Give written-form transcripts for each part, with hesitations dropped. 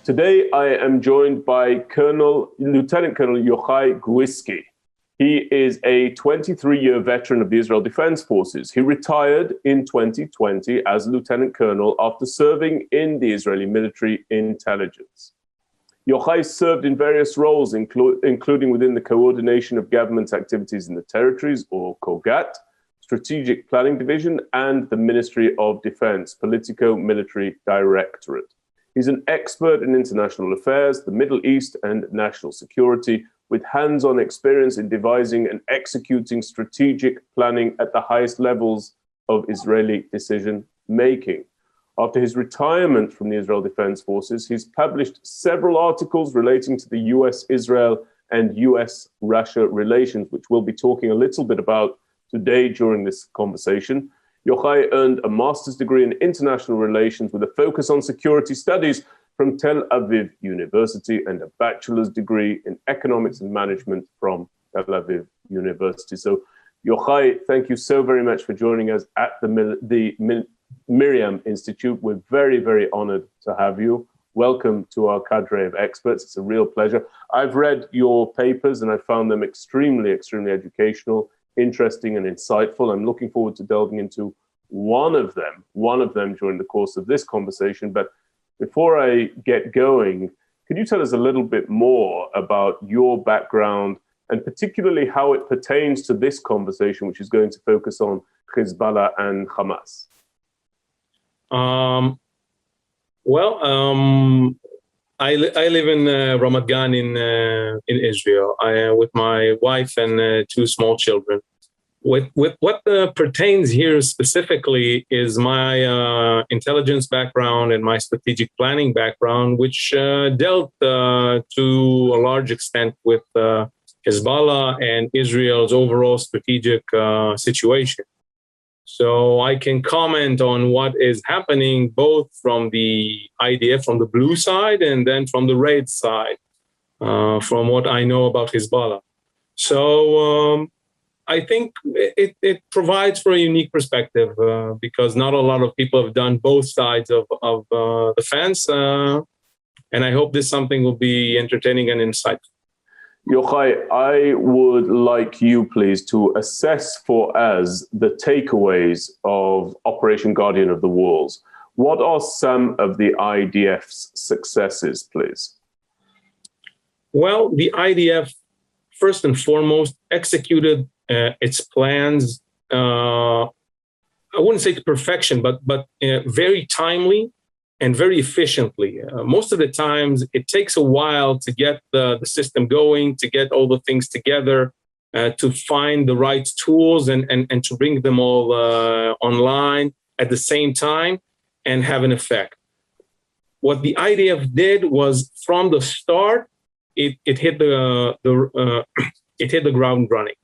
Today, I am joined by Lieutenant Colonel Yochai Guiski. He is a 23-year veteran of the Israel Defense Forces. He retired in 2020 as Lieutenant Colonel after serving in the Israeli military intelligence. Yochai served in various roles, including within the coordination of government activities in the territories, or COGAT, Strategic Planning Division, and the Ministry of Defense, Politico-Military Directorate. He's an expert in international affairs, the Middle East, and national security, with hands-on experience in devising and executing strategic planning at the highest levels of Israeli decision-making. After his retirement from the Israel Defense Forces, he's published several articles relating to the US-Israel and US-Russia relations, which we'll be talking a little bit about today during this conversation. Yochai earned a master's degree in international relations with a focus on security studies from Tel Aviv University and a bachelor's degree in economics and management from Tel Aviv University. So, Yochai, thank you so very much for joining us at the MirYam Institute. We're very, very honored to have you. Welcome to our cadre of experts. It's a real pleasure. I've read your papers and I found them extremely, extremely educational, interesting and insightful. I'm looking forward to delving into one of them during the course of this conversation. But before I get going, could you tell us a little bit more about your background and particularly how it pertains to this conversation, which is going to focus on Hezbollah and Hamas? I live in Ramat Gan in Israel. With my wife and two small children. With what pertains here specifically is my intelligence background and my strategic planning background, which dealt to a large extent with Hezbollah and Israel's overall strategic situation. So I can comment on what is happening both from the IDF, from the blue side, and then from the red side, from what I know about Hezbollah. So I think it provides for a unique perspective because not a lot of people have done both sides of the fence. And I hope this something will be entertaining and insightful. Yochai, I would like you, please, to assess for us the takeaways of Operation Guardian of the Walls. What are some of the IDF's successes, please? Well, the IDF, first and foremost, executed its plans, I wouldn't say to perfection, but very timely and very efficiently. Most of the times, it takes a while to get the system going, to get all the things together, to find the right tools and to bring them all online at the same time and have an effect. What the IDF did was, from the start, it hit the ground running.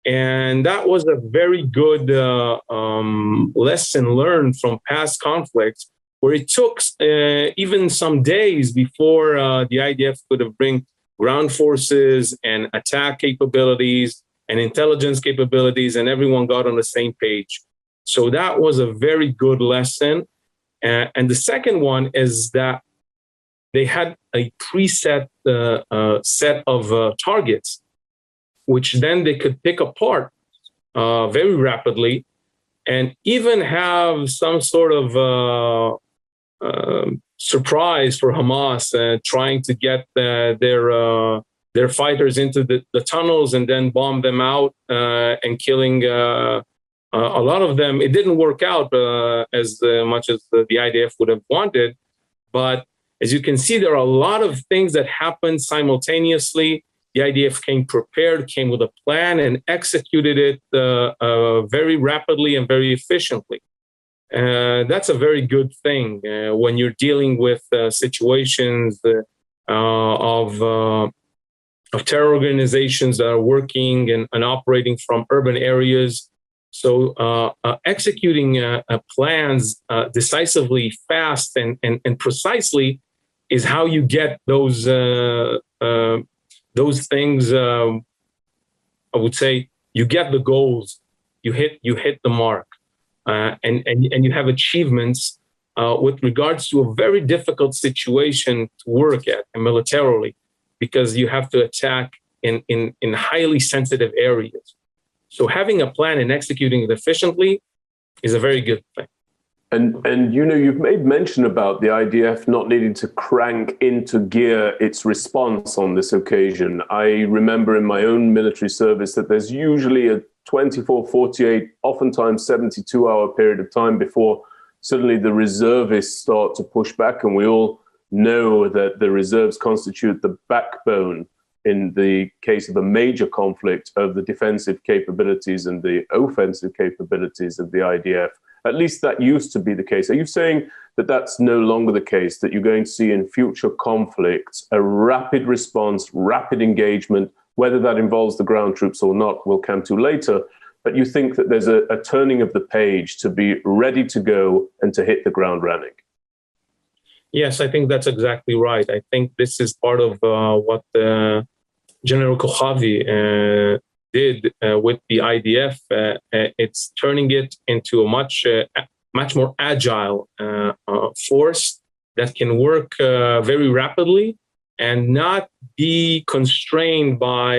And that was a very good lesson learned from past conflicts, where it took even some days before the IDF could have bring ground forces and attack capabilities and intelligence capabilities, and everyone got on the same page. So that was a very good lesson. And the second one is that they had a preset set of targets, which then they could pick apart very rapidly and even have some sort of surprise for Hamas, trying to get their fighters into the tunnels and then bomb them out and killing a lot of them. It didn't work out as much as the IDF would have wanted, but as you can see, there are a lot of things that happened simultaneously. The IDF came prepared, came with a plan, and executed it very rapidly and very efficiently. That's a very good thing when you're dealing with situations of terror organizations that are working and operating from urban areas. So executing plans decisively, fast, and precisely is how you get those things. I would say you get the goals, you hit the mark, and you have achievements with regards to a very difficult situation to work at militarily, because you have to attack in highly sensitive areas. So having a plan and executing it efficiently is a very good thing. And you've made mention about the IDF not needing to crank into gear its response on this occasion. I remember in my own military service that there's usually a 24, 48, oftentimes 72-hour period of time before suddenly the reservists start to push back. And we all know that the reserves constitute the backbone in the case of a major conflict of the defensive capabilities and the offensive capabilities of the IDF. At least that used to be the case. Are you saying that that's no longer the case, that you're going to see in future conflicts a rapid response, rapid engagement, whether that involves the ground troops or not, we'll come to later, but you think that there's a turning of the page to be ready to go and to hit the ground running? Yes, I think that's exactly right. I think this is part of what General Kochavi did with the IDF. It's turning it into a much more agile force that can work very rapidly and not be constrained by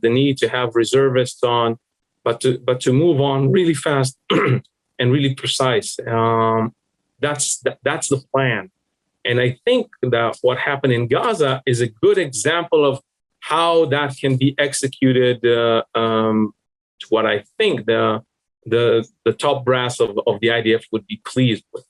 the need to have reservists on, but to move on really fast and really precise. That's the plan. And I think that what happened in Gaza is a good example of how that can be executed to what I think the top brass of the IDF would be pleased with.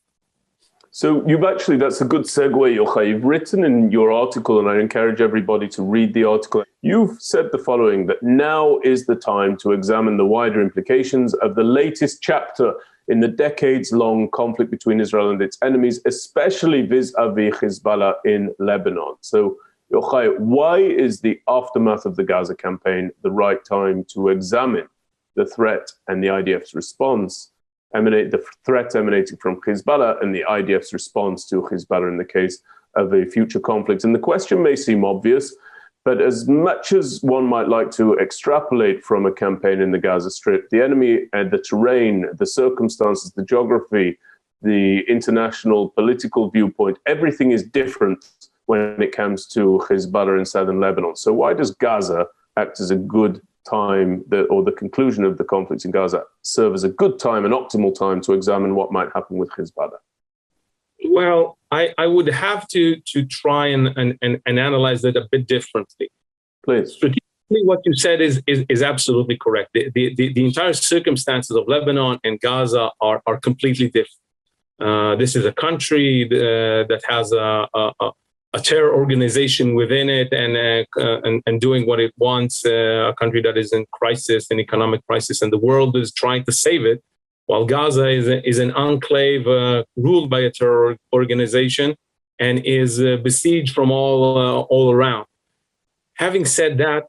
So that's a good segue, Yochai. You've written in your article, and I encourage everybody to read the article. You've said the following, that now is the time to examine the wider implications of the latest chapter in the decades-long conflict between Israel and its enemies, especially vis-à-vis Hezbollah in Lebanon. So, Yochai, why is the aftermath of the Gaza campaign the right time to examine the threat and the IDF's response, the threat emanating from Hezbollah and the IDF's response to Hezbollah in the case of a future conflict? And the question may seem obvious, but as much as one might like to extrapolate from a campaign in the Gaza Strip, the enemy and the terrain, the circumstances, the geography, the international political viewpoint, everything is different when it comes to Hezbollah in southern Lebanon. So why does Gaza act as a good time, or the conclusion of the conflict in Gaza serve as a good time, an optimal time to examine what might happen with Hezbollah? Well, I would have to try and analyze it a bit differently. Please. Strategically, what you said is absolutely correct. The entire circumstances of Lebanon and Gaza are completely different. This is a country that has a terror organization within it and doing what it wants, a country that is in crisis, an economic crisis, and the world is trying to save it, while Gaza is an enclave ruled by a terror organization and is besieged from all around. Having said that,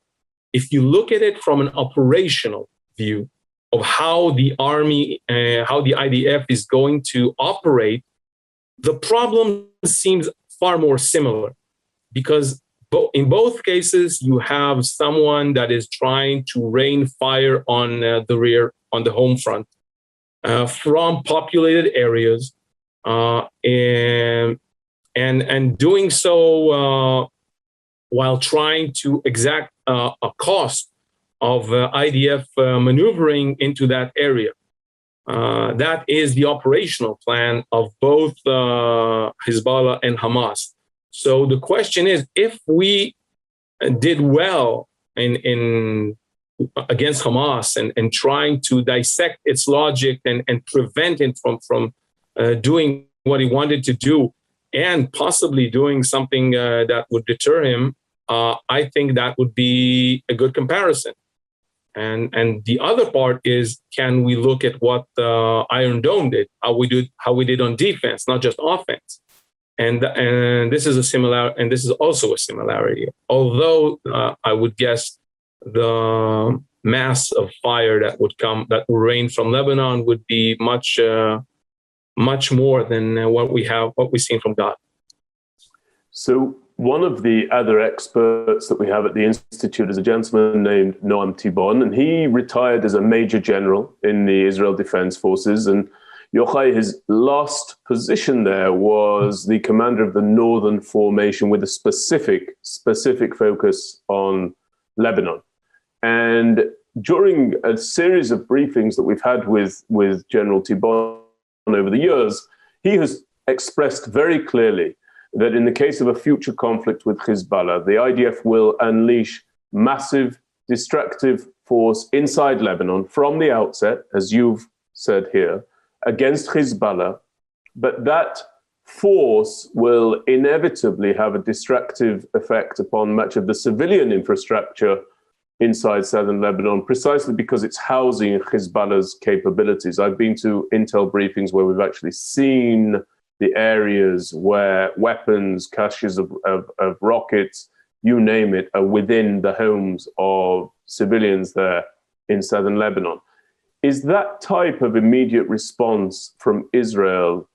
if you look at it from an operational view of how the army, how the IDF is going to operate, the problem seems far more similar, because in both cases, you have someone that is trying to rain fire on the rear, on the home front, from populated areas, and doing so while trying to exact a cost of IDF maneuvering into that area. That is the operational plan of both Hezbollah and Hamas. So the question is, if we did well in against Hamas and trying to dissect its logic and prevent it from doing what he wanted to do, and possibly doing something that would deter him, I think that would be a good comparison. And the other part is, can we look at what Iron Dome did, how we did on defense, not just offense? And this is a similar, and this is also a similarity. Although I would guess the mass of fire that would rain from Lebanon would be much more than what we've seen from Gaza. So one of the other experts that we have at the Institute is a gentleman named Noam Tibon, and he retired as a major general in the Israel Defense Forces. And Yochai, his last position there was the commander of the Northern Formation with a specific focus on Lebanon. And during a series of briefings that we've had with General Tibon over the years, he has expressed very clearly that in the case of a future conflict with Hezbollah, the IDF will unleash massive destructive force inside Lebanon from the outset, as you've said here, against Hezbollah, but that force will inevitably have a destructive effect upon much of the civilian infrastructure inside southern Lebanon, precisely because it's housing Hezbollah's capabilities. I've been to intel briefings where we've actually seen the areas where weapons, caches of rockets, you name it, are within the homes of civilians there in southern Lebanon. Is that type of immediate response from Israel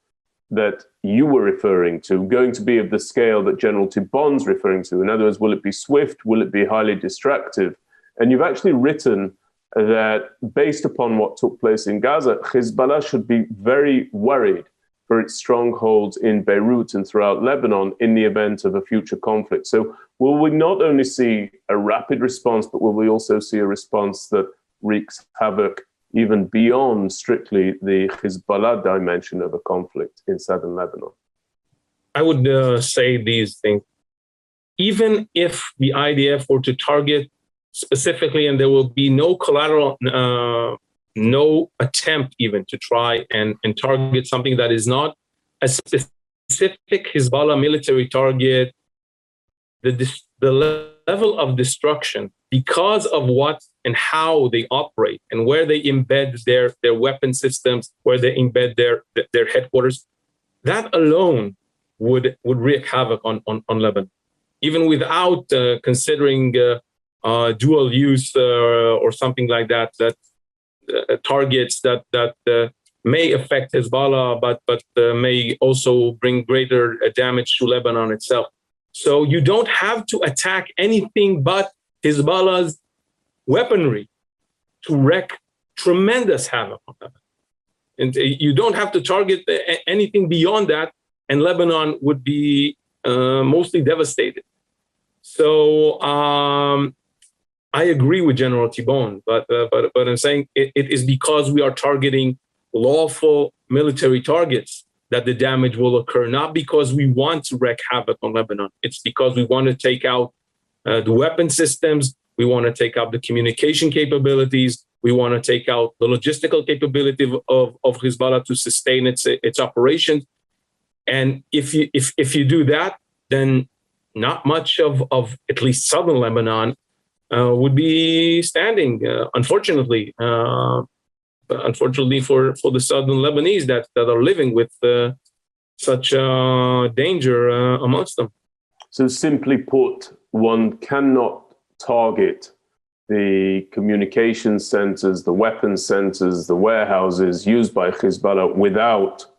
that you were referring to going to be of the scale that General Tibon's referring to? In other words, will it be swift? Will it be highly destructive? And you've actually written that based upon what took place in Gaza, Hezbollah should be very worried for its strongholds in Beirut and throughout Lebanon in the event of a future conflict. So will we not only see a rapid response, but will we also see a response that wreaks havoc even beyond strictly the Hezbollah dimension of a conflict in southern Lebanon? I would say these things. Even if the IDF were to target specifically, and there will be no collateral, no attempt even to try and target something that is not a specific Hezbollah military target, the level of destruction because of what and how they operate and where they embed their weapon systems, where they embed their headquarters, that alone would wreak havoc on Lebanon, even without considering dual use or something like that targets that may affect Hezbollah, but may also bring greater damage to Lebanon itself. So you don't have to attack anything but Hezbollah's weaponry to wreak tremendous havoc on Lebanon. And you don't have to target anything beyond that, and Lebanon would be mostly devastated. So I agree with General Tibon, but I'm saying it is because we are targeting lawful military targets that the damage will occur, not because we want to wreak havoc on Lebanon. It's because we want to take out the weapon systems, we want to take out the communication capabilities, we want to take out the logistical capability of Hezbollah to sustain its operations. And if you do that, then not much of at least southern Lebanon would be standing, unfortunately. Unfortunately for the southern Lebanese that are living with such danger amongst them. So simply put, one cannot target the communication centers, the weapons centers, the warehouses used by Hezbollah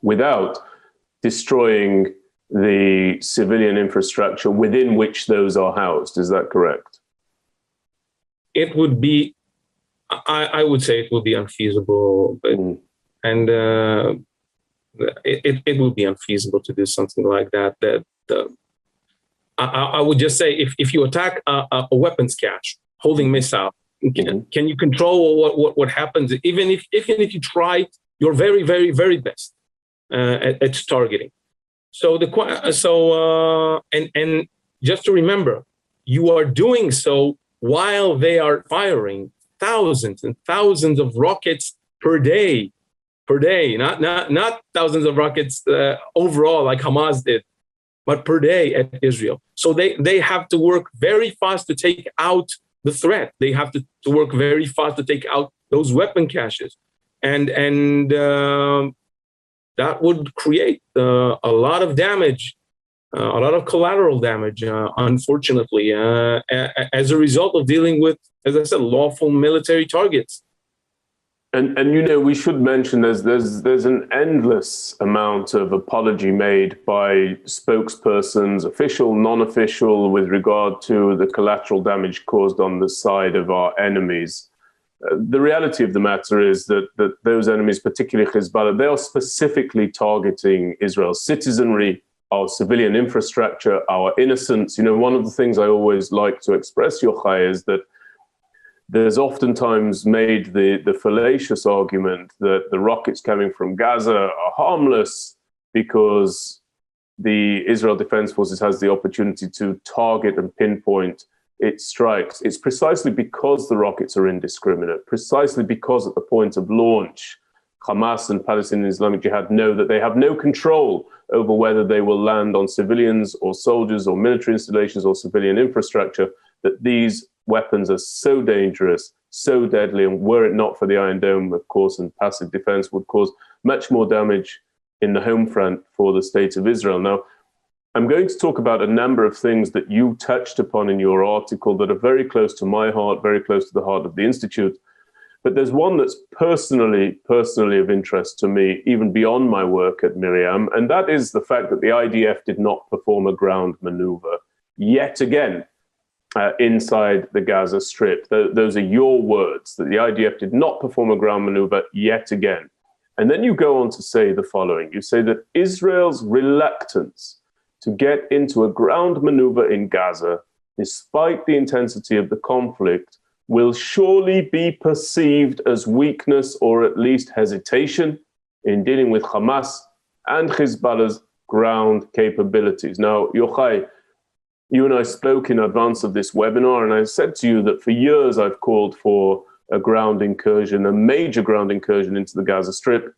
without destroying the civilian infrastructure within which those are housed. Is that correct? It would be, I would say it would be unfeasible, and it would be unfeasible to do something like that. I would just say if you attack a weapons cache holding missile, can you control what happens? Even if you try your very, very, very best at targeting. So and just to remember, you are doing so while they are firing thousands and thousands of rockets per day, not thousands of rockets overall like Hamas did, but per day at Israel. So they have to work very fast to take out the threat. They have to work very fast to take out those weapon caches, and that would create a lot of damage, a lot of collateral damage, unfortunately, as a result of dealing with, as I said, lawful military targets. And you know, we should mention there's an endless amount of apology made by spokespersons, official, non-official, with regard to the collateral damage caused on the side of our enemies. the reality of the matter is that those enemies, particularly Hezbollah, they are specifically targeting Israel's citizenry, our civilian infrastructure, our innocence. One of the things I always like to express, Yochai, is that there's oftentimes made the fallacious argument that the rockets coming from Gaza are harmless because the Israel Defense Forces has the opportunity to target and pinpoint its strikes. It's precisely because the rockets are indiscriminate, precisely because at the point of launch, Hamas and Palestinian Islamic Jihad know that they have no control over whether they will land on civilians or soldiers or military installations or civilian infrastructure, that these weapons are so dangerous, so deadly, and were it not for the Iron Dome, of course, and passive defense, would cause much more damage in the home front for the state of Israel. Now, I'm going to talk about a number of things that you touched upon in your article that are very close to my heart, very close to the heart of the Institute. But there's one that's personally of interest to me, even beyond my work at MirYam, and that is the fact that the IDF did not perform a ground maneuver yet again inside the Gaza Strip. Those are your words, that the IDF did not perform a ground maneuver yet again. And then you go on to say the following. You say that Israel's reluctance to get into a ground maneuver in Gaza, despite the intensity of the conflict, will surely be perceived as weakness or at least hesitation in dealing with Hamas and Hezbollah's ground capabilities. Now, Yochai, you and I spoke in advance of this webinar, and I said to you that for years I've called for a ground incursion, a major ground incursion into the Gaza Strip.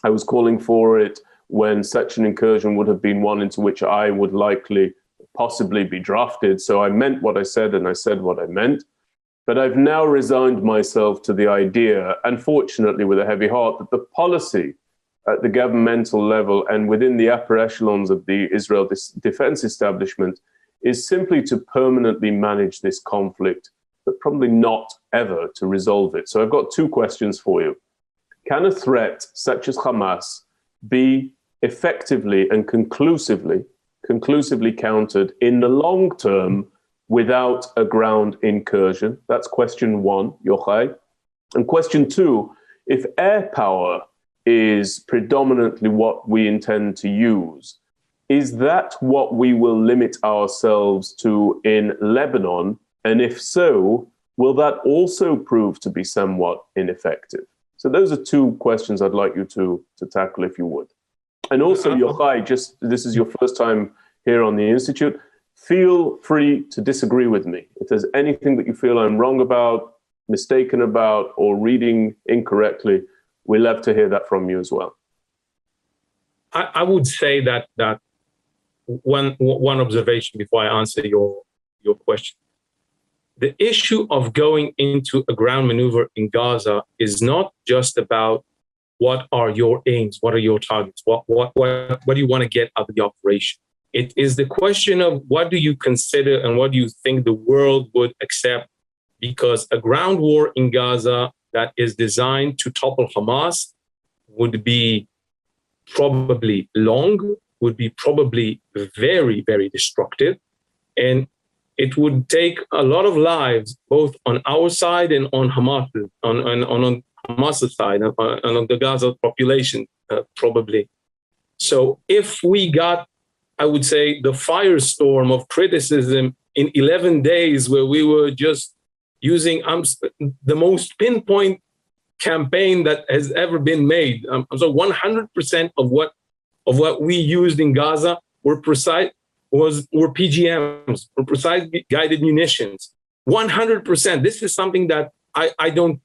I was calling for it when such an incursion would have been one into which I would likely possibly be drafted. So I meant what I said, and I said what I meant. But I've now resigned myself to the idea, unfortunately with a heavy heart, that the policy at the governmental level and within the upper echelons of the Israel defense establishment is simply to permanently manage this conflict, but probably not ever to resolve it. So I've got two questions for you. Can a threat such as Hamas be effectively and conclusively countered in the long term without a ground incursion? That's question one, Yochai. And question two, if air power is predominantly what we intend to use, is that what we will limit ourselves to in Lebanon? And if so, will that also prove to be somewhat ineffective? So those are two questions I'd like you to tackle, if you would. And also, Yochai, this is your first time here on the Institute. Feel free to disagree with me. If there's anything that you feel I'm wrong about, mistaken about, or reading incorrectly, we love to hear that from you as well. I would say that one observation before I answer your question. The issue of going into a ground maneuver in Gaza is not just about what are your aims, what are your targets, what do you want to get out of the operation. It is the question of what do you consider and what do you think the world would accept, because a ground war in Gaza that is designed to topple Hamas would be probably long, would be probably very, very destructive. And it would take a lot of lives, both on our side and on Hamas, on Hamas' side, and on the Gaza population, probably. So if we got, I would say, the firestorm of criticism in 11 days, where we were just using the most pinpoint campaign that has ever been made. So 100% of what we used in Gaza were PGMs, or precise guided munitions. 100%. This is something that I don't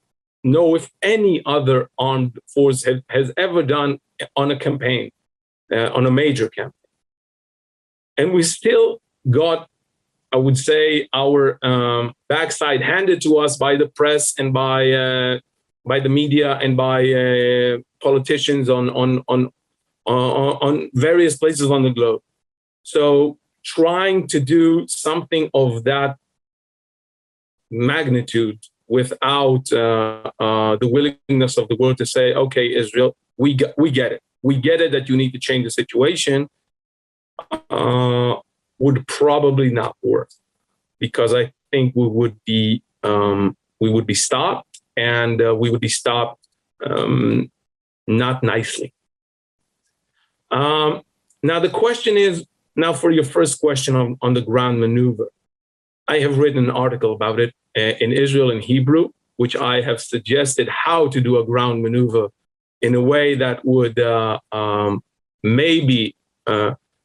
know if any other armed force has ever done on a campaign, on a major campaign. And we still got, I would say, our backside handed to us by the press and by the media and by politicians on various places on the globe. So trying to do something of that magnitude without the willingness of the world to say, okay, Israel, we get it. We get it that you need to change the situation, would probably not work, because I think we would be stopped. and we would be stopped not nicely. Now, the question is, now for your first question on the ground maneuver, I have written an article about it in Israel in Hebrew, which I have suggested how to do a ground maneuver in a way that would maybe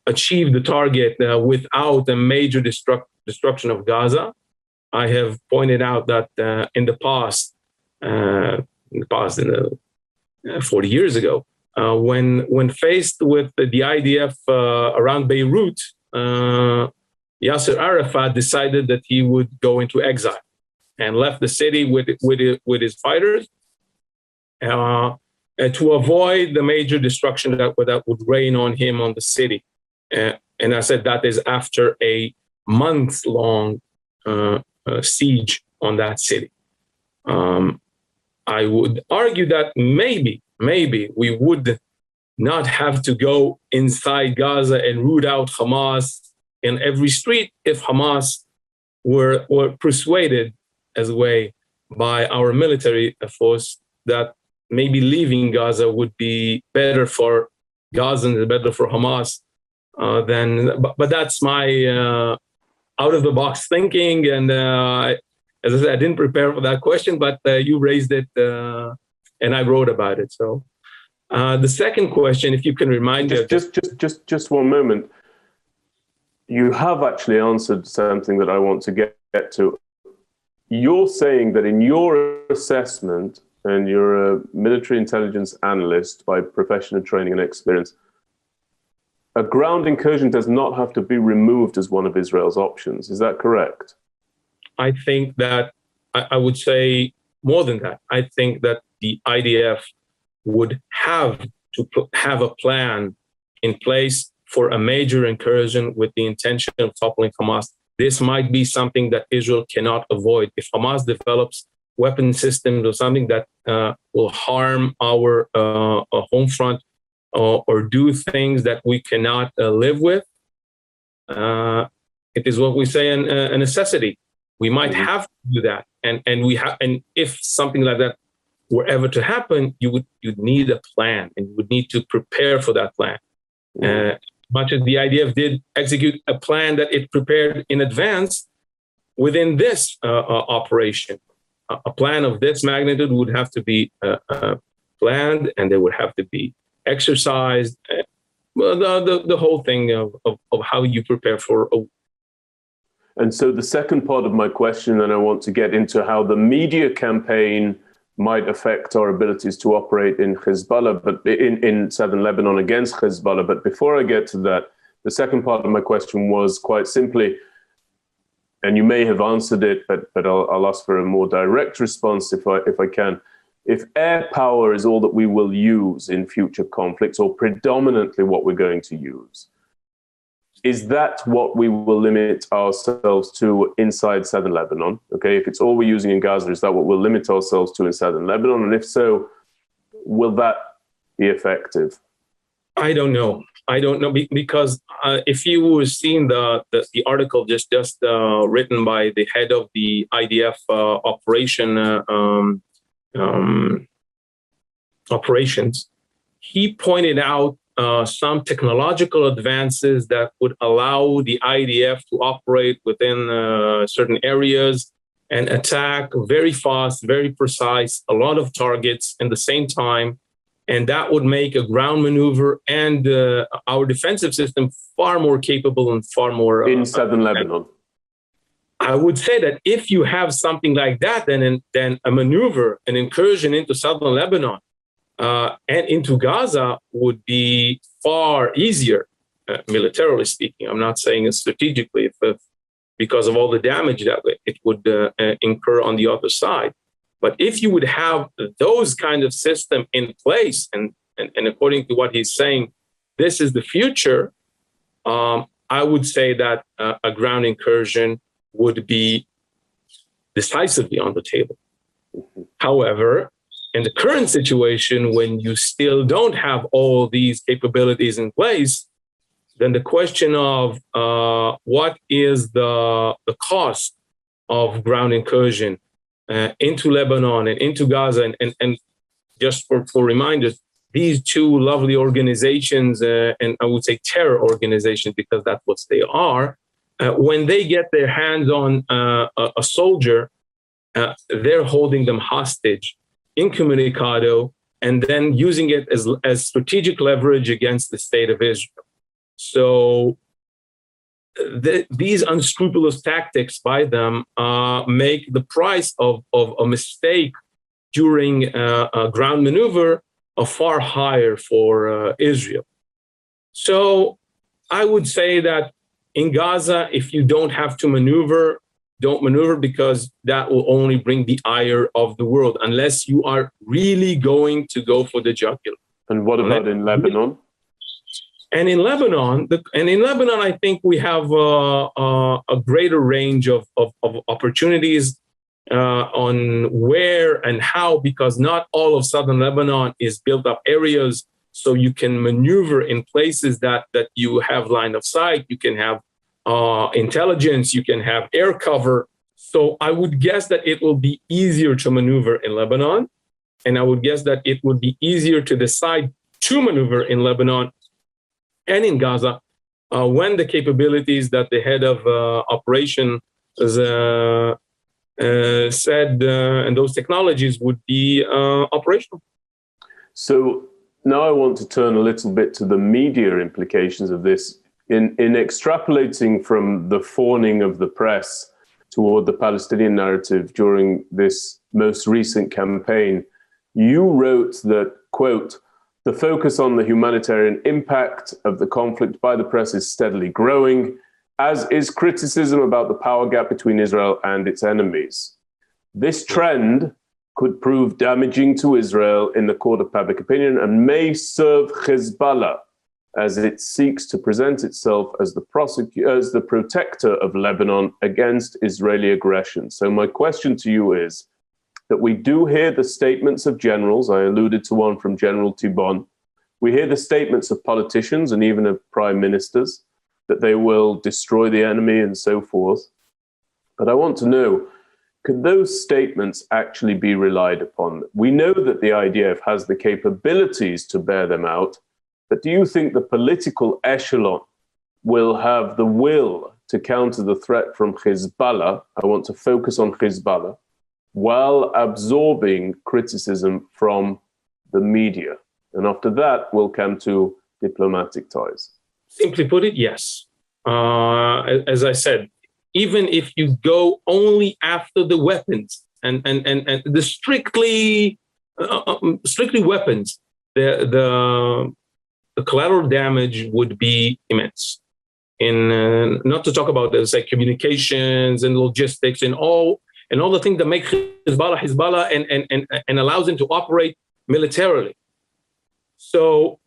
achieve the target without a major destruction of Gaza. I have pointed out that in the past, 40 years ago, when faced with the IDF around Beirut, Yasser Arafat decided that he would go into exile and left the city with his fighters to avoid the major destruction that would rain on him on the city. And I said that is after a month-long siege on that city. I would argue that maybe we would not have to go inside Gaza and root out Hamas in every street if Hamas were persuaded as a way by our military force that maybe leaving Gaza would be better for Gazans and better for Hamas. But that's my out-of-the-box thinking, and as I said, I didn't prepare for that question, but you raised it, and I wrote about it. So the second question, if you can remind me, just one moment. You have actually answered something that I want to get to. You're saying that in your assessment, and you're a military intelligence analyst by professional training and experience, a ground incursion does not have to be removed as one of Israel's options. Is that correct? I think that I would say more than that. I think that the IDF would have to have a plan in place for a major incursion with the intention of toppling Hamas. This might be something that Israel cannot avoid. If Hamas develops weapon systems or something that will harm our home front or do things that we cannot live with, it is what we say a necessity. We might have to do that, and if something like that were ever to happen, you'd need a plan, and you would need to prepare for that plan. Much as the IDF did execute a plan that it prepared in advance within this operation. A plan of this magnitude would have to be planned, and they would have to be exercised. The whole thing of how you prepare for a. And so the second part of my question, and I want to get into how the media campaign might affect our abilities to operate in Hezbollah, but in southern Lebanon against Hezbollah. But before I get to that, the second part of my question was quite simply, and you may have answered it, but I'll ask for a more direct response if I can. If air power is all that we will use in future conflicts, or predominantly what we're going to use, is that what we will limit ourselves to inside southern Lebanon? Okay, if it's all we're using in Gaza, is that what we'll limit ourselves to in southern Lebanon? And if so, will that be effective? I don't know because if you were seeing the article just written by the head of the IDF operations, he pointed out some technological advances that would allow the IDF to operate within certain areas and attack very fast, very precise, a lot of targets in the same time. And that would make a ground maneuver and our defensive system far more capable and far more... in southern Lebanon. I would say that if you have something like that, then a maneuver, an incursion into southern Lebanon, and into Gaza would be far easier, militarily speaking. I'm not saying it strategically, because of all the damage that it would incur on the other side. But if you would have those kind of system in place, and according to what he's saying, this is the future, I would say that a ground incursion would be decisively on the table. However, in the current situation, when you still don't have all these capabilities in place, then the question of what is the cost of ground incursion into Lebanon and into Gaza. And just for reminders, these two lovely organizations, and I would say terror organizations, because that's what they are, when they get their hands on a soldier, they're holding them hostage incommunicado, and then using it as strategic leverage against the state of Israel. So these unscrupulous tactics by them make the price of a mistake during a ground maneuver far higher for Israel. So I would say that in Gaza, if you don't have to maneuver, don't maneuver, because that will only bring the ire of the world, unless you are really going to go for the jugular. And what about in Lebanon? And in Lebanon, I think we have a greater range of opportunities on where and how, because not all of southern Lebanon is built up areas, so you can maneuver in places that you have line of sight, you can have intelligence, you can have air cover. So I would guess that it will be easier to maneuver in Lebanon, and I would guess that it would be easier to decide to maneuver in Lebanon and in Gaza when the capabilities that the head of operation said and those technologies would be operational. So now I want to turn a little bit to the media implications of this. In extrapolating from the fawning of the press toward the Palestinian narrative during this most recent campaign, you wrote that, quote, "The focus on the humanitarian impact of the conflict by the press is steadily growing, as is criticism about the power gap between Israel and its enemies. This trend could prove damaging to Israel in the court of public opinion and may serve Hezbollah as it seeks to present itself as the protector of Lebanon against Israeli aggression." So my question to you is that we do hear the statements of generals. I alluded to one from General Tibon. We hear the statements of politicians and even of prime ministers that they will destroy the enemy and so forth. But I want to know, could those statements actually be relied upon? We know that the IDF has the capabilities to bear them out, but do you think the political echelon will have the will to counter the threat from Hezbollah? I want to focus on Hezbollah, while absorbing criticism from the media. And after that, we'll come to diplomatic ties. Simply put it, yes. As I said, even if you go only after the weapons and the strictly weapons, the collateral damage would be immense. In not to talk about say communications and logistics and all the things that make Hezbollah and allows them to operate militarily. So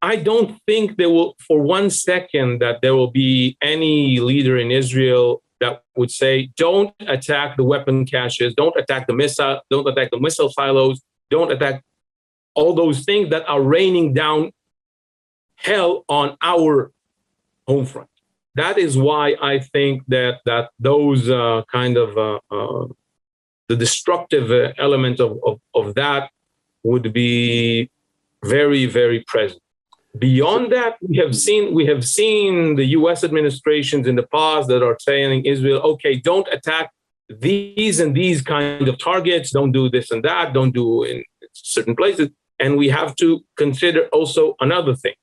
I don't think there will, for 1 second, that there will be any leader in Israel that would say, don't attack the weapon caches, don't attack the missile silos, don't attack all those things that are raining down hell on our home front. That is why I think that those the destructive element of that would be very, very present. Beyond that, we have seen the U.S. administrations in the past that are saying Israel, okay, don't attack these and these kind of targets, don't do this and that, don't do in certain places. And we have to consider also another thing.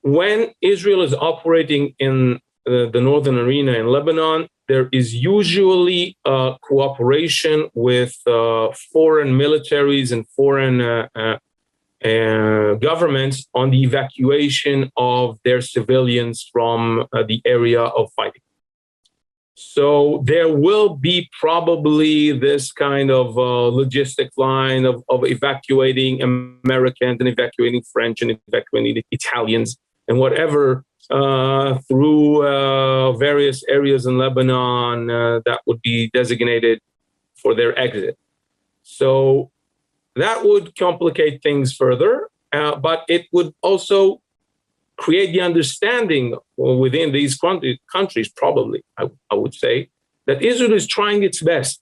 When Israel is operating in the northern arena in Lebanon, there is usually cooperation with foreign militaries and foreign governments on the evacuation of their civilians from the area of fighting. So there will be probably this kind of logistic line of evacuating Americans and evacuating French and evacuating Italians and whatever through various areas in Lebanon that would be designated for their exit. So that would complicate things further, but it would also create the understanding within these countries, probably, I would say, that Israel is trying its best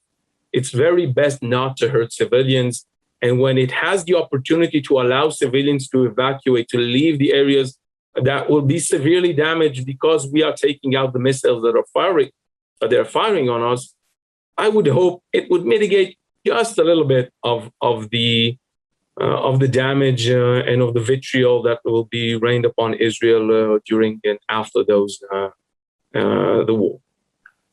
it's very best not to hurt civilians. And when it has the opportunity to allow civilians to evacuate, to leave the areas that will be severely damaged because we are taking out the missiles that they're firing on us, I would hope it would mitigate just a little bit of the damage and of the vitriol that will be rained upon Israel during and after the war.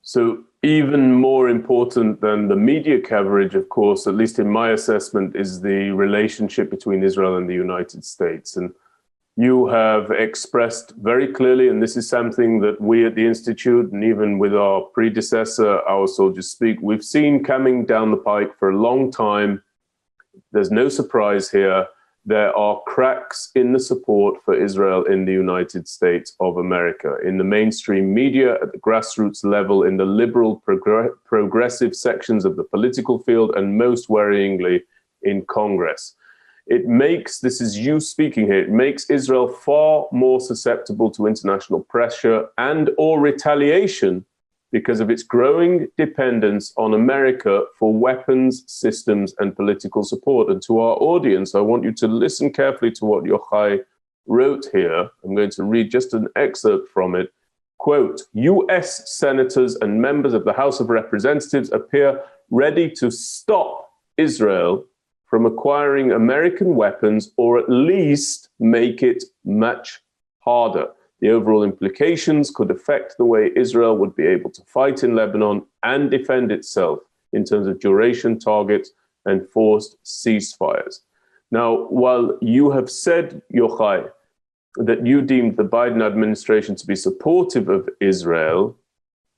So even more important than the media coverage, of course, at least in my assessment, is the relationship between Israel and the United States. And you have expressed very clearly, and this is something that we at the Institute, and even with our predecessor, Our Soldiers Speak, we've seen coming down the pike for a long time. There's no surprise here. There are cracks in the support for Israel in the United States of America, in the mainstream media, at the grassroots level, in the liberal, progressive sections of the political field, and most worryingly, in Congress. It makes, this is you speaking here, it makes Israel far more susceptible to international pressure and or retaliation because of its growing dependence on America for weapons, systems, and political support. And to our audience, I want you to listen carefully to what Yochai wrote here. I'm going to read just an excerpt from it. Quote, US senators and members of the House of Representatives appear ready to stop Israel from acquiring American weapons, or at least make it much harder. The overall implications could affect the way Israel would be able to fight in Lebanon and defend itself in terms of duration, targets, and forced ceasefires. Now, while you have said, Yochai, that you deemed the Biden administration to be supportive of Israel,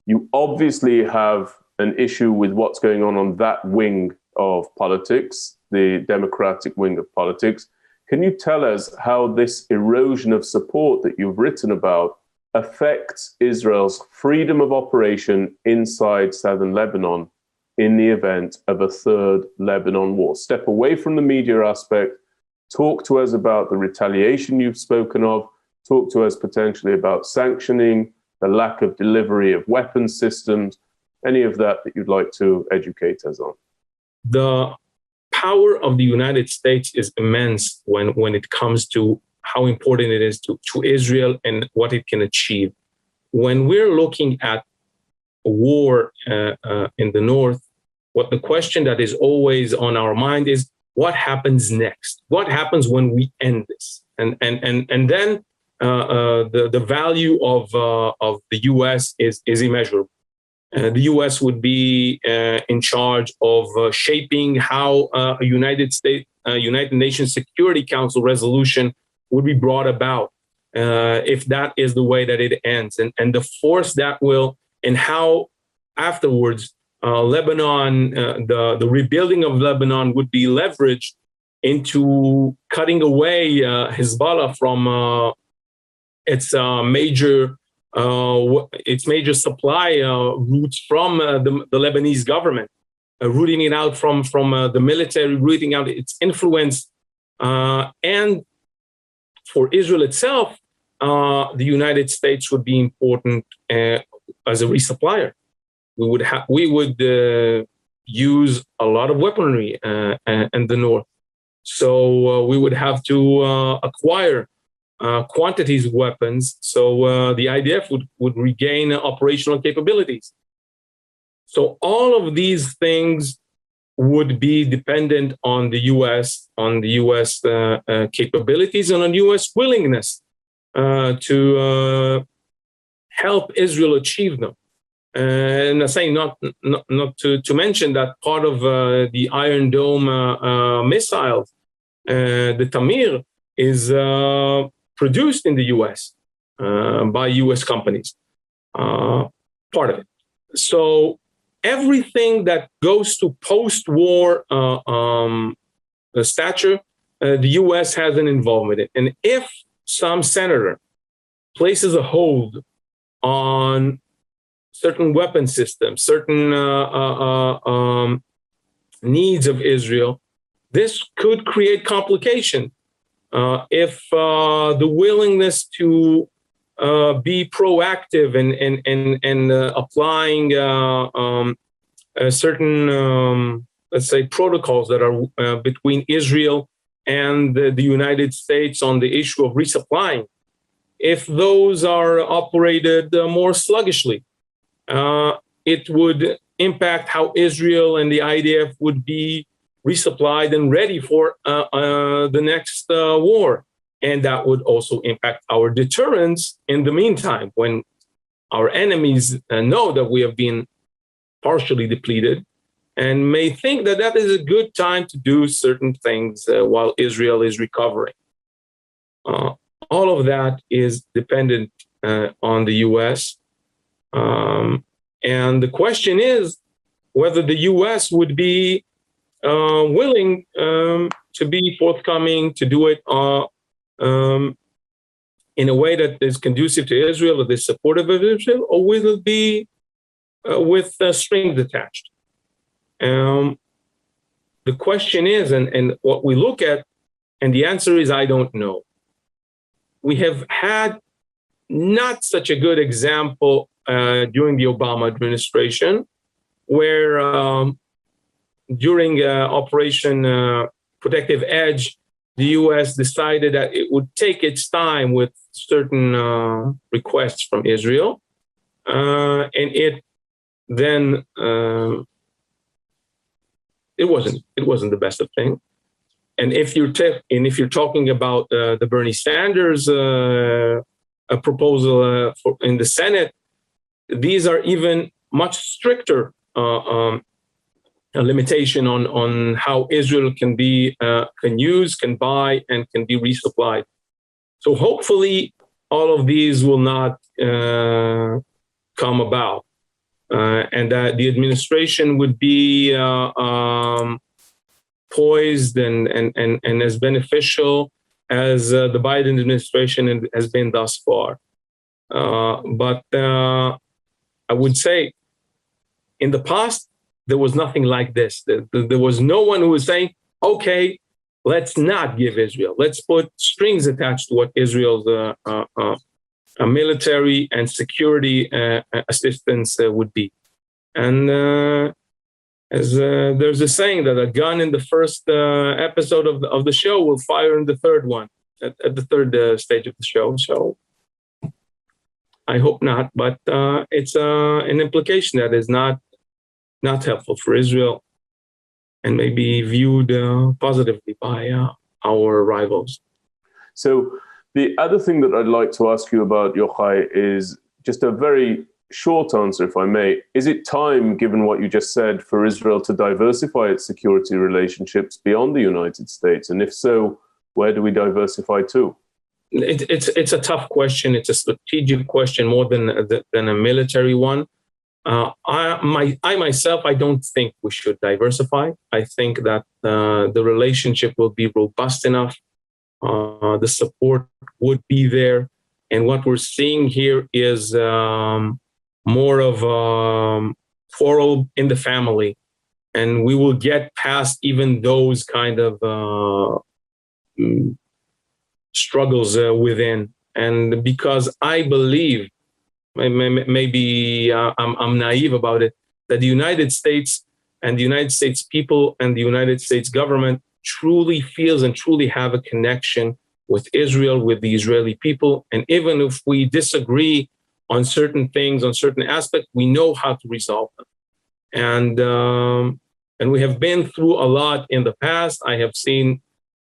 you obviously have an issue with what's going on that wing of politics, the Democratic wing of politics. Can you tell us how this erosion of support that you've written about affects Israel's freedom of operation inside southern Lebanon in the event of a third Lebanon war? Step away from the media aspect. Talk to us about the retaliation you've spoken of. Talk to us potentially about sanctioning, the lack of delivery of weapons systems, any of that you'd like to educate us on. The power of the United States is immense when it comes to how important it is to Israel and what it can achieve. When we're looking at a war in the north, what the question that is always on our mind is, what happens next? What happens when we end this? And then the value of the US is immeasurable. The U.S. would be in charge of shaping how a United Nations Security Council resolution would be brought about if that is the way that it ends, and the force that will, and how afterwards Lebanon, the rebuilding of Lebanon would be leveraged into cutting away Hezbollah from its major supply routes from the Lebanese government, rooting it out from the military, rooting out its influence. And for Israel itself, the United States would be important as a resupplier. We would use a lot of weaponry in the north. So we would have to acquire quantities of weapons, so the IDF would regain operational capabilities. So all of these things would be dependent on the U.S., capabilities and on U.S. willingness to help Israel achieve them. And I'm saying not to mention that part of the Iron Dome missiles, the Tamir, is produced in the U.S. By U.S. companies, part of it. So everything that goes to post-war stature, the U.S. has an involvement in it. And if some senator places a hold on certain weapon systems, certain needs of Israel, this could create complication. If the willingness to be proactive and applying certain, let's say, protocols that are between Israel and the United States on the issue of resupplying, if those are operated more sluggishly, it would impact how Israel and the IDF would be resupplied and ready for the next war. And that would also impact our deterrence in the meantime, when our enemies know that we have been partially depleted and may think that that is a good time to do certain things while Israel is recovering. All of that is dependent on the U.S. And the question is whether the U.S. would be willing to be forthcoming, to do it in a way that is conducive to Israel, that is supportive of Israel, or will it be with strings attached? The question is, and what we look at, and the answer is, I don't know. We have had not such a good example during the Obama administration, where during Operation Protective Edge, the U.S. decided that it would take its time with certain requests from Israel, and it then it wasn't the best of things. And if you're talking about the Bernie Sanders proposal in the Senate, these are even much stricter limitation on how Israel can use, can buy, and can be resupplied. So hopefully, all of these will not come about, and that the administration would be poised and as beneficial as the Biden administration has been thus far. But I would say, in the past, there was nothing like this. There was no one who was saying, okay, let's not give Israel. Let's put strings attached to what Israel's military and security assistance would be. And as there's a saying that a gun in the first episode of the show will fire in the third one, at the third stage of the show. So I hope not, but it's an implication that is not helpful for Israel and may be viewed positively by our rivals. So the other thing that I'd like to ask you about, Yochai, is just a very short answer, if I may. Is it time, given what you just said, for Israel to diversify its security relationships beyond the United States? And if so, where do we diversify to? It's a tough question. It's a strategic question more than a military one. I myself, I don't think we should diversify. I think that the relationship will be robust enough. The support would be there. And what we're seeing here is more of quarrel in the family. And we will get past even those kind of struggles within. And because I believe, maybe I'm naive about it, that the United States and the United States people and the United States government truly feels and truly have a connection with Israel, with the Israeli people. And even if we disagree on certain things, on certain aspects, we know how to resolve them. And we have been through a lot in the past. I have seen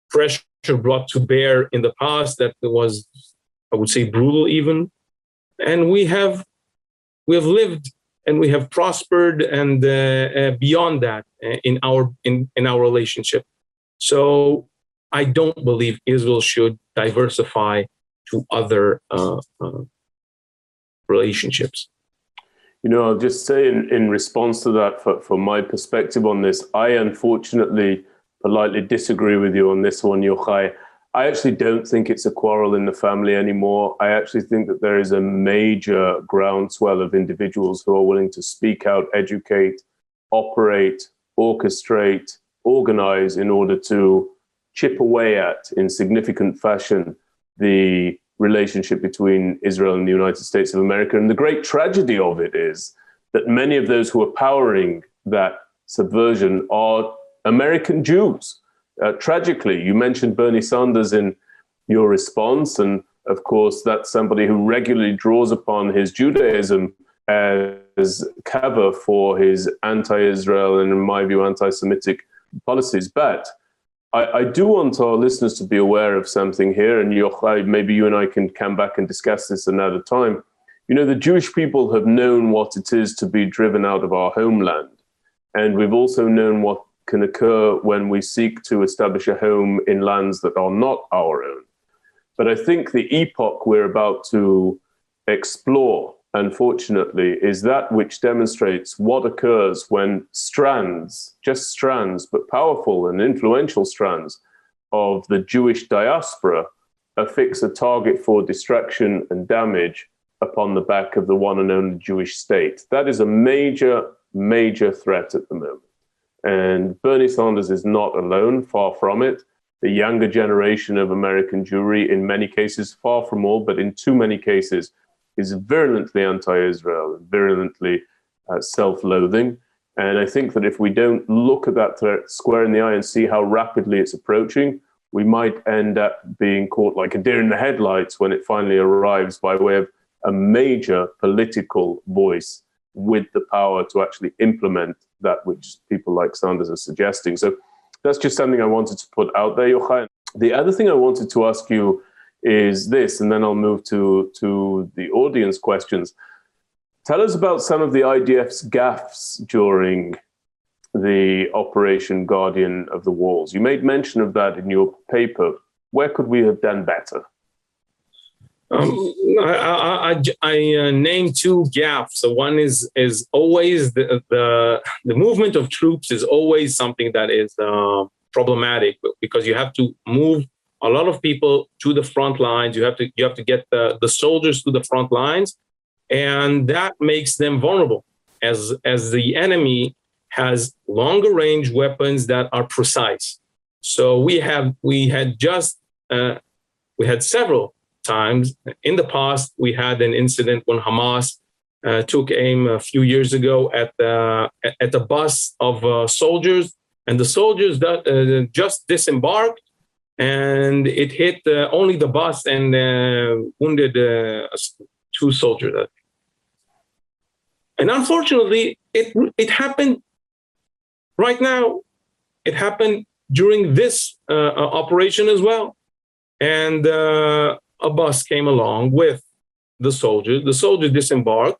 pressure brought to bear in the past that was, I would say, brutal even. And we have lived and we have prospered and beyond that in our relationship. So I don't believe Israel should diversify to other relationships. You know, I'll just say in response to that, from my perspective on this, I unfortunately politely disagree with you on this one, Yochai. I actually don't think it's a quarrel in the family anymore. I actually think that there is a major groundswell of individuals who are willing to speak out, educate, operate, orchestrate, organize in order to chip away at, in significant fashion, the relationship between Israel and the United States of America. And the great tragedy of it is that many of those who are powering that subversion are American Jews. Tragically, you mentioned Bernie Sanders in your response, and of course, that's somebody who regularly draws upon his Judaism as cover for his anti-Israel and, in my view, anti-Semitic policies. But I do want our listeners to be aware of something here, and Yochai, maybe you and I can come back and discuss this another time. You know, the Jewish people have known what it is to be driven out of our homeland, and we've also known what can occur when we seek to establish a home in lands that are not our own. But I think the epoch we're about to explore, unfortunately, is that which demonstrates what occurs when strands, just strands, but powerful and influential strands of the Jewish diaspora affix a target for destruction and damage upon the back of the one and only Jewish state. That is a major, major threat at the moment. And Bernie Sanders is not alone, far from it. The younger generation of American Jewry, in many cases, far from all, but in too many cases, is virulently anti-Israel and virulently self-loathing. And I think that if we don't look at that threat square in the eye and see how rapidly it's approaching, we might end up being caught like a deer in the headlights when it finally arrives by way of a major political voice with the power to actually implement that which people like Sanders are suggesting. So that's just something I wanted to put out there, Yochai. The other thing I wanted to ask you is this, and then I'll move to the audience questions. Tell us about some of the IDF's gaffes during the Operation Guardian of the Walls. You made mention of that in your paper. Where could we have done better? I named two gaffes. So one is always the movement of troops is always something that is problematic, because you have to move a lot of people to the front lines. You have to get the soldiers to the front lines, and that makes them vulnerable, as the enemy has longer range weapons that are precise. So we had several times in the past. We had an incident when Hamas took aim a few years ago at a bus of soldiers, and the soldiers just disembarked, and it hit only the bus and wounded two soldiers. And unfortunately, it happened right now. It happened during this operation as well. And a bus came along with the soldiers. The soldier disembarked,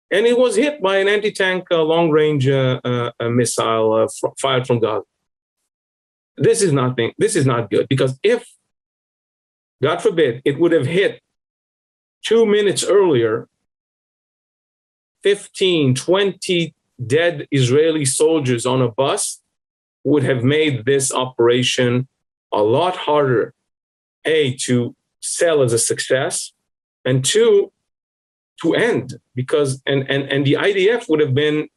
and it was hit by an anti-tank long-range missile fired from Gaza. This is not good, because if, God forbid, it would have hit 2 minutes earlier, 15, 20 dead Israeli soldiers on a bus would have made this operation a lot harder, A, to sell as a success, and two, to end, because and the IDF would have been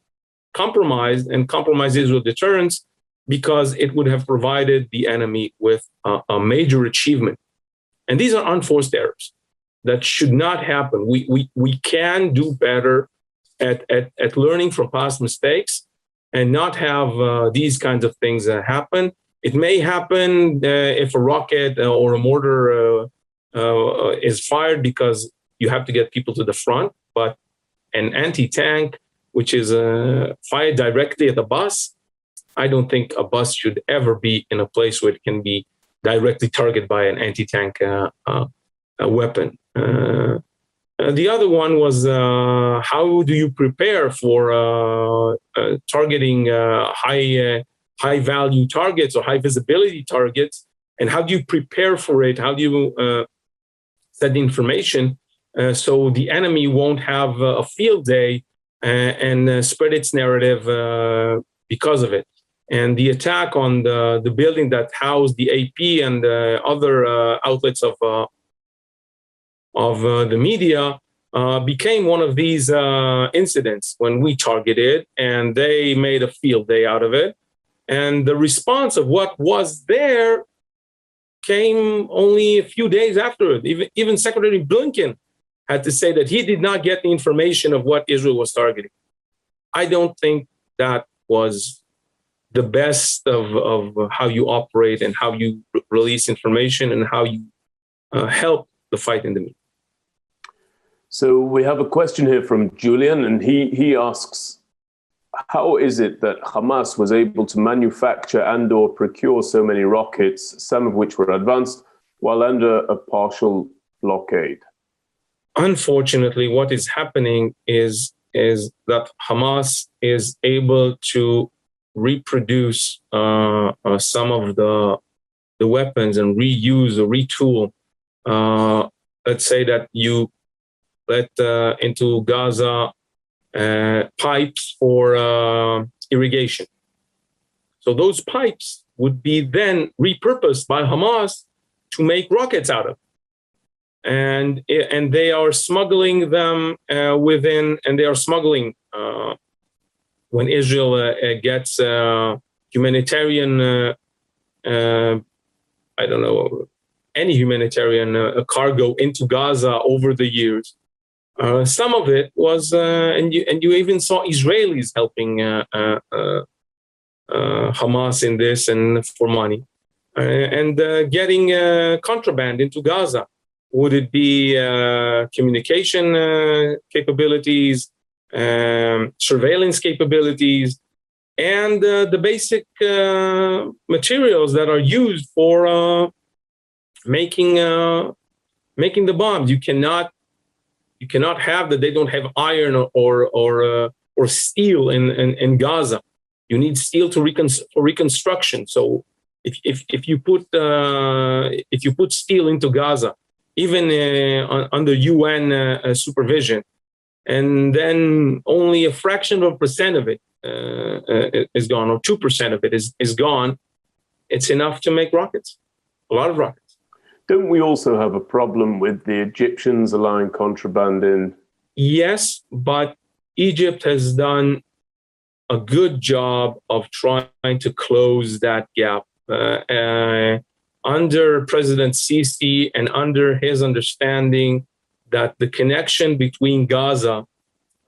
compromised and compromised Israel deterrence, because it would have provided the enemy with a major achievement. And these are unforced errors that should not happen. We can do better at learning from past mistakes and not have these kinds of things happen. It may happen if a rocket or a mortar is fired, because you have to get people to the front, but an anti-tank, which is fired directly at the bus, I don't think a bus should ever be in a place where it can be directly targeted by an anti-tank weapon. The other one was how do you prepare for targeting high value targets or high visibility targets, and how do you prepare for it? How do you set the information so the enemy won't have a field day and spread its narrative because of it? And the attack on the building that housed the AP and other outlets of the media became one of these incidents when we targeted, and they made a field day out of it. And the response of what was there came only a few days after it. Even Secretary Blinken had to say that he did not get the information of what Israel was targeting. I don't think that was the best of how you operate and how you release information and how you help the fight in the middle. So we have a question here from Julian, and he asks, how is it that Hamas was able to manufacture and or procure so many rockets, some of which were advanced, while under a partial blockade? Unfortunately, what is happening is that Hamas is able to reproduce some of the weapons and reuse or retool. Let's say that you let into Gaza pipes for irrigation. So those pipes would be then repurposed by Hamas to make rockets out of. And they are smuggling them within, and they are smuggling when Israel gets humanitarian, I don't know, any humanitarian cargo into Gaza over the years. Some of it was, and you even saw Israelis helping Hamas in this and for money, and getting contraband into Gaza. Would it be communication capabilities, surveillance capabilities, and the basic materials that are used for making the bombs? You cannot have that. They don't have iron or steel in Gaza. You need steel for reconstruction. So if you put steel into Gaza, even under UN supervision, and then only a fraction of a percent of it is gone, or 2% of it is gone, it's enough to make rockets, a lot of rockets. Don't we also have a problem with the Egyptians allowing contraband in? Yes, but Egypt has done a good job of trying to close that gap. Under President Sisi and under his understanding that the connection between Gaza,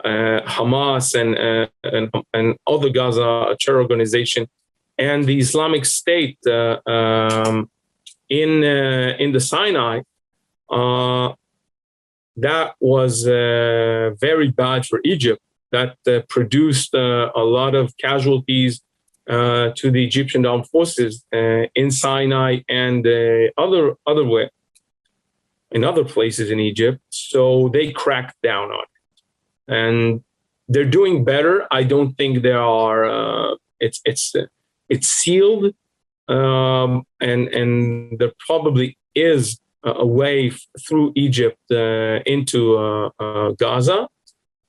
Hamas, and other Gaza terror organization, and the Islamic State in the Sinai, that was very bad for Egypt. That produced a lot of casualties to the Egyptian armed forces in Sinai and other way in other places in Egypt. So they cracked down on it, and they're doing better. I don't think they are. It's sealed, and there probably is a way through Egypt into Gaza,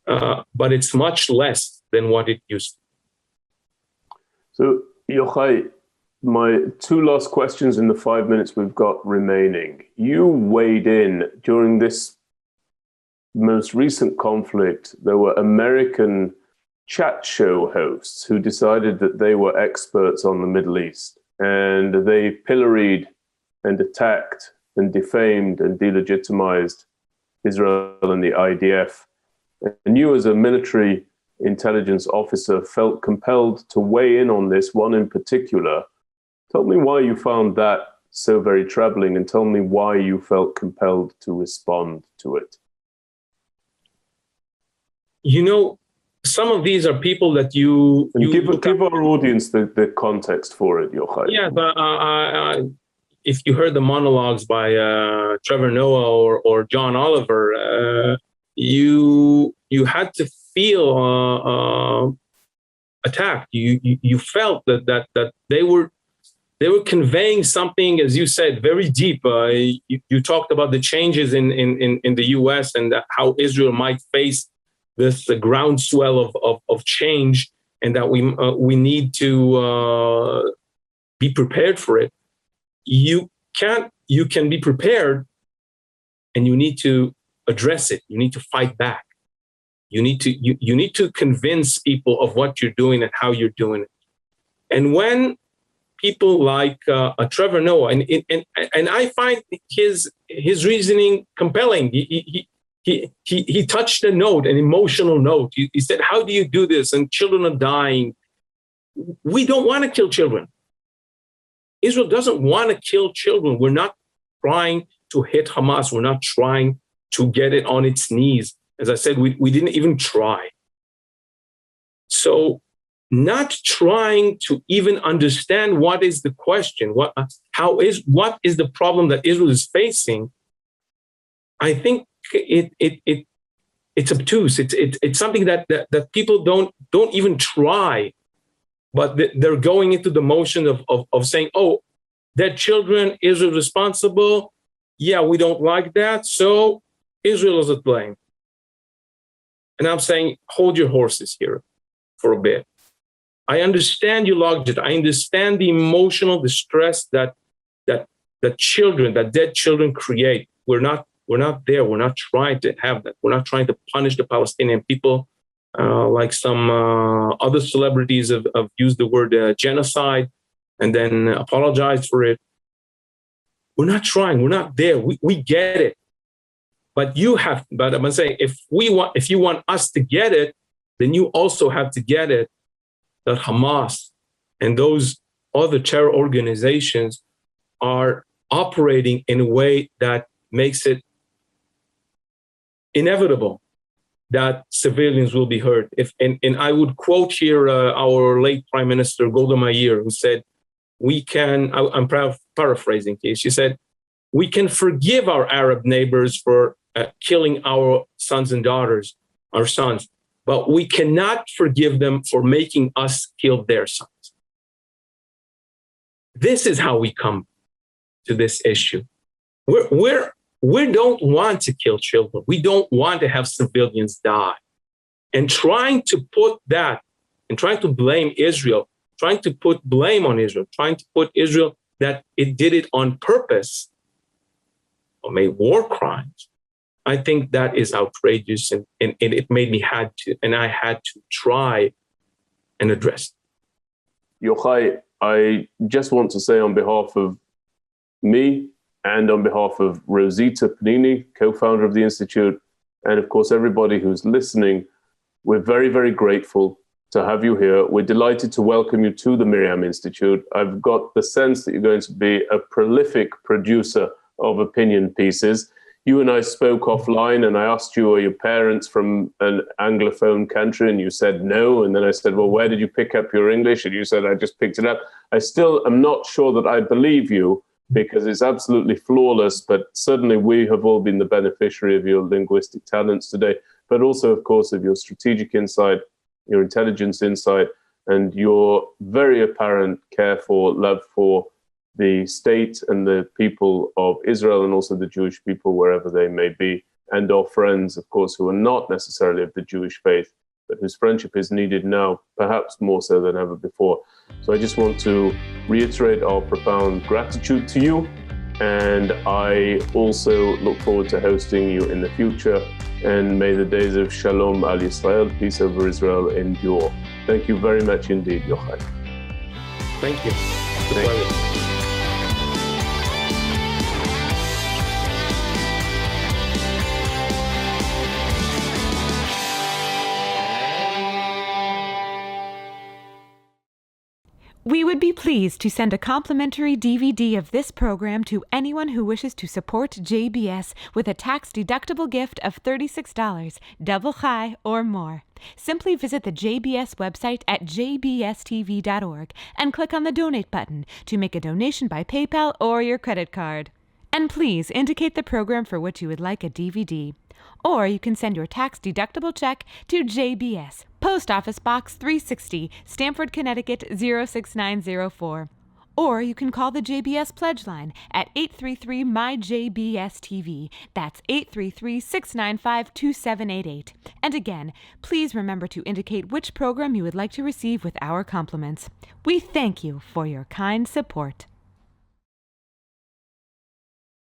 but it's much less than what it used to. So, Yochai, my two last questions in the 5 minutes we've got remaining. You weighed in during this most recent conflict. There were American chat show hosts who decided that they were experts on the Middle East, and they pilloried and attacked and defamed and delegitimized Israel and the IDF. And you, as a military intelligence officer, felt compelled to weigh in on this one in particular. Tell me why you found that so very troubling, and tell me why you felt compelled to respond to it. You know, some of these are people that you give our audience the context for it, Yochai. Yeah, but if you heard the monologues by Trevor Noah or John Oliver, you had to feel attacked. You felt that they were conveying something, as you said, very deep. You talked about the changes in the U.S. and how Israel might face this groundswell of change, and that we need to be prepared for it. You can be prepared, and you need to address it. You need to fight back. You need to convince people of what you're doing and how you're doing it. And when people like Trevor Noah, and I find his reasoning compelling. He touched a note, an emotional note. He said, "How do you do this? And children are dying, we don't want to kill children. Israel doesn't want to kill children. We're not trying to hit Hamas. We're not trying to get it on its knees. As I said, we didn't even try. So not trying to even understand what is the question, what is the problem that Israel is facing, I think it's obtuse. It's something that people don't even try, but they're going into the motion of saying, oh, dead children, Israel responsible. Yeah, we don't like that, so Israel is at blame. And I'm saying, hold your horses here for a bit. I understand your logic. I understand the emotional distress that children, that dead children create. We're not there. We're not trying to have that. We're not trying to punish the Palestinian people like some other celebrities have used the word genocide and then apologized for it. We're not trying. We're not there. We get it. But I'm gonna say, if you want us to get it, then you also have to get it that Hamas and those other terror organizations are operating in a way that makes it inevitable that civilians will be hurt. And I would quote here our late Prime Minister Golda Meir, who said, I'm paraphrasing here, she said, we can forgive our Arab neighbors for killing our sons and daughters, our sons, but we cannot forgive them for making us kill their sons. This is how we come to this issue. We don't want to kill children. We don't want to have civilians die. And trying to put that and trying to blame Israel, trying to put blame on Israel, trying to put Israel that it did it on purpose or made war crimes, I think that is outrageous, and it made me I had to try and address it. Yochai, I just want to say on behalf of me and on behalf of Rosita Panini, co-founder of the Institute, and of course everybody who's listening, we're very, very grateful to have you here. We're delighted to welcome you to the MirYam Institute. I've got the sense that you're going to be a prolific producer of opinion pieces. You and I spoke offline, and I asked you, are your parents from an Anglophone country? And you said no. And then I said, well, where did you pick up your English? And you said, I just picked it up. I still am not sure that I believe you, because it's absolutely flawless. But certainly we have all been the beneficiary of your linguistic talents today, but also, of course, of your strategic insight, your intelligence insight, and your very apparent care for, love for the state and the people of Israel, and also the Jewish people wherever they may be, and our friends, of course, who are not necessarily of the Jewish faith, but whose friendship is needed now, perhaps more so than ever before. So I just want to reiterate our profound gratitude to you, and I also look forward to hosting you in the future, and may the days of Shalom al Yisrael, peace over Israel, endure. Thank you very much indeed, Yochai. Thank you. Thank you. We would be pleased to send a complimentary DVD of this program to anyone who wishes to support JBS with a tax-deductible gift of $36, double chai or more. Simply visit the JBS website at jbstv.org and click on the Donate button to make a donation by PayPal or your credit card. And please indicate the program for which you would like a DVD. Or you can send your tax-deductible check to JBS, Post Office Box 360, Stamford, Connecticut 06904. Or you can call the JBS Pledge Line at 833-MY-JBS-TV. That's 833-695-2788. And again, please remember to indicate which program you would like to receive with our compliments. We thank you for your kind support.